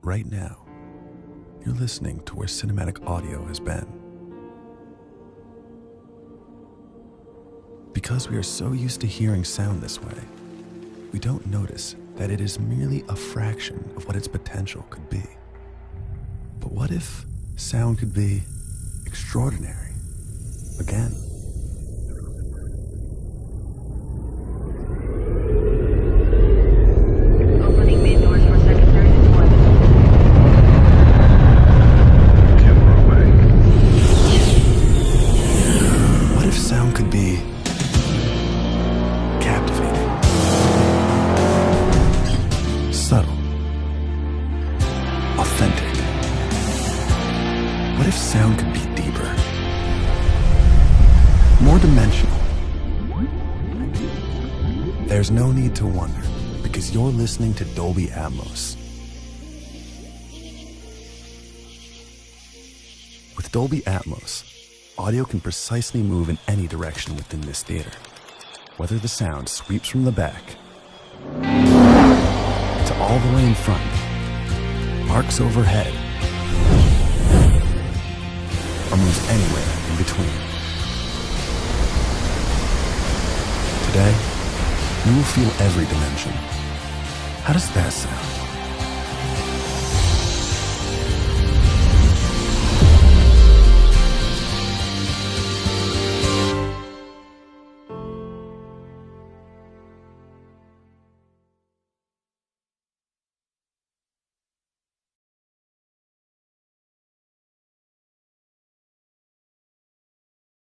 Right now, you're listening to where cinematic audio has been. Because we are so used to hearing sound this way, we don't notice that it is merely a fraction of what its potential could be. But what if sound could be extraordinary again? Opening main doors for secondary deployment. What if sound could be captivating, subtle, authentic? What if sound could be deeper, more dimensional? There's no need to wonder, because you're listening to Dolby Atmos. With Dolby Atmos, audio can precisely move in any direction within this theater, whether the sound sweeps from the back to all the way in front, arcs overhead, or moves anywhere in between. Today, you will feel every dimension. How does that sound?